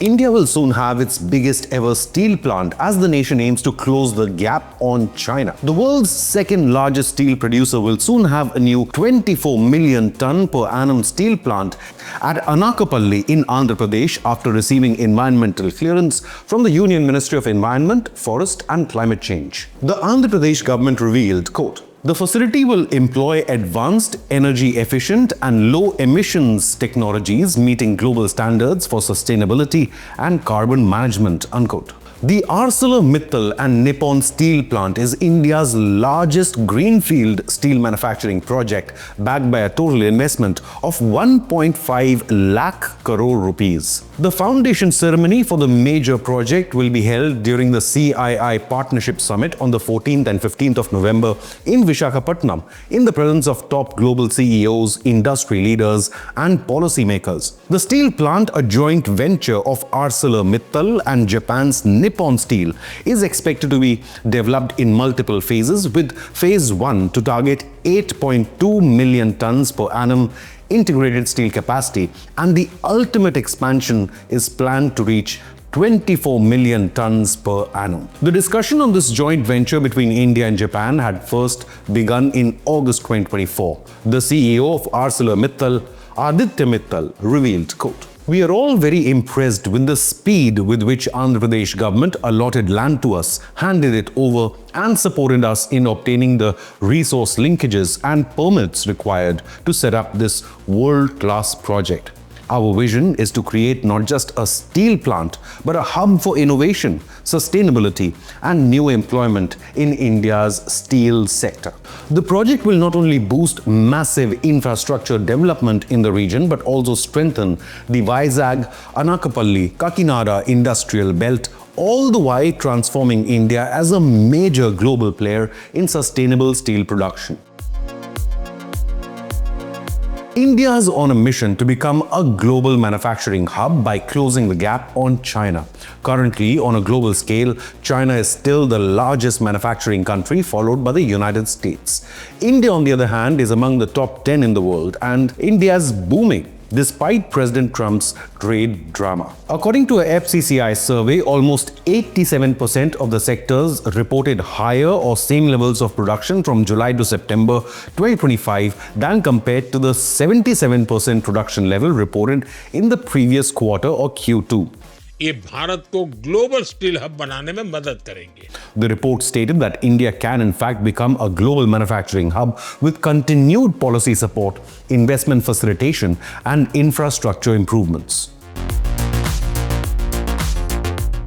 India will soon have its biggest ever steel plant as the nation aims to close the gap on China. The world's second largest steel producer will soon have a new 24 million ton per annum steel plant at Anakapalli in Andhra Pradesh after receiving environmental clearance from the Union Ministry of Environment, Forest and Climate Change. The Andhra Pradesh government revealed, quote, "The facility will employ advanced, energy-efficient and low-emissions technologies meeting global standards for sustainability and carbon management," unquote. The ArcelorMittal and Nippon Steel plant is India's largest greenfield steel manufacturing project, backed by a total investment of 1.5 lakh crore rupees. The foundation ceremony for the major project will be held during the CII Partnership Summit on the 14th and 15th of November in Visakhapatnam, in the presence of top global CEOs, industry leaders, and policymakers. The steel plant, a joint venture of ArcelorMittal and Japan's Nippon Steel, is expected to be developed in multiple phases, with phase 1 to target 8.2 million tons per annum integrated steel capacity, and the ultimate expansion is planned to reach 24 million tons per annum. The discussion on this joint venture between India and Japan had first begun in August 2024. The CEO of ArcelorMittal, Aditya Mittal, revealed, quote, "We are all very impressed with the speed with which Andhra Pradesh government allotted land to us, handed it over and supported us in obtaining the resource linkages and permits required to set up this world-class project. Our vision is to create not just a steel plant, but a hub for innovation, sustainability, and new employment in India's steel sector." The project will not only boost massive infrastructure development in the region, but also strengthen the Vizag-Anakapalli-Kakinada industrial belt, all the while transforming India as a major global player in sustainable steel production. India is on a mission to become a global manufacturing hub by closing the gap on China. Currently, on a global scale, China is still the largest manufacturing country, followed by the United States. India, on the other hand, is among the top 10 in the world, and India is booming despite President Trump's trade drama. According to a FCCI survey, almost 87% of the sectors reported higher or same levels of production from July to September 2025 than compared to the 77% production level reported in the previous quarter or Q2. ये भारत को global steel hub बनाने में मदद करेंगे. The report stated that India can in fact become a global manufacturing hub with continued policy support, investment facilitation, and infrastructure improvements.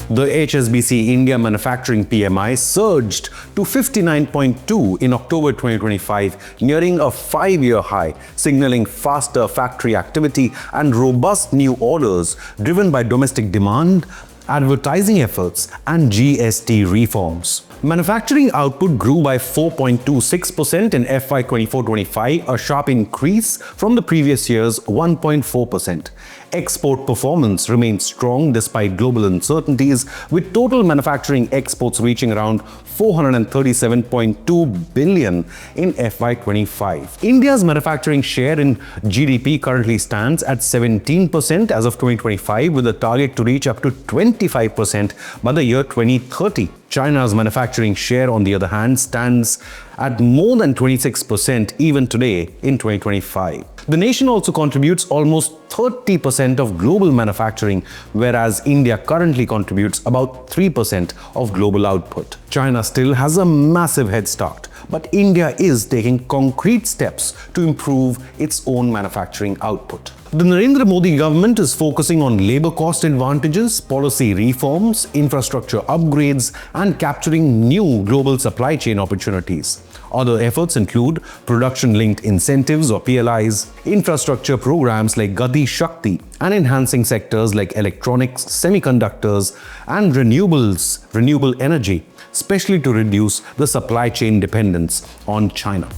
The HSBC India Manufacturing PMI surged to 59.2 in October 2025, nearing a 5-year high, signaling faster factory activity and robust new orders driven by domestic demand, advertising efforts, and GST reforms. Manufacturing output grew by 4.26% in FY 24-25, a sharp increase from the previous year's 1.4%. Export performance remained strong despite global uncertainties, with total manufacturing exports reaching around 437.2 billion in FY 25. India's manufacturing share in GDP currently stands at 17% as of 2025, with a target to reach up to 25% by the year 2030. China's manufacturing share, on the other hand, stands at more than 26% even today in 2025. The nation also contributes almost 30% of global manufacturing, whereas India currently contributes about 3% of global output. China still has a massive head start, but India is taking concrete steps to improve its own manufacturing output. The Narendra Modi government is focusing on labor cost advantages, policy reforms, infrastructure upgrades, and capturing new global supply chain opportunities. Other efforts include production-linked incentives or PLIs, infrastructure programs like Gati Shakti, and enhancing sectors like electronics, semiconductors, and renewable energy, especially to reduce the supply chain dependence on China.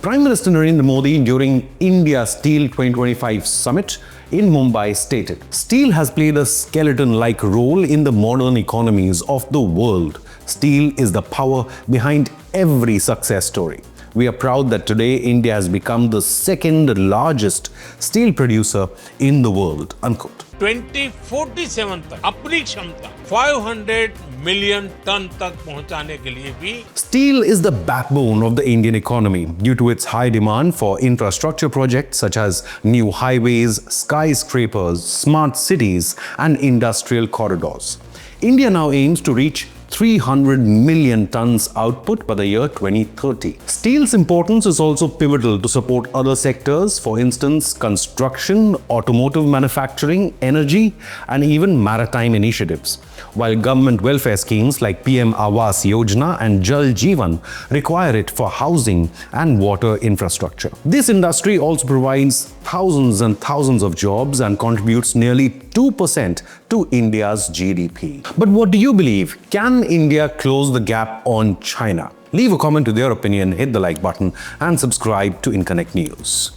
Prime Minister Narendra Modi, during India Steel 2025 summit in Mumbai, stated, "Steel has played a skeleton-like role in the modern economies of the world. Steel is the power behind every success story. We are proud that today India has become the second largest steel producer in the world, unquote. 2047 तक अपनी क्षमता 500 million ton तक पहुंचाने के लिए भी Steel is the backbone of the Indian economy due to its high demand for infrastructure projects such as new highways, skyscrapers, smart cities, and industrial corridors. India now aims to reach 300 million tons output by the year 2030. Steel's importance is also pivotal to support other sectors, for instance, construction, automotive manufacturing, energy, and even maritime initiatives. While government welfare schemes like PM Awas Yojana and Jal Jeevan require it for housing and water infrastructure. This industry also provides thousands and thousands of jobs and contributes nearly 2% to India's GDP. But what do you believe? Can India close the gap on China? Leave a comment with your opinion, hit the like button, and subscribe to Inconnect News.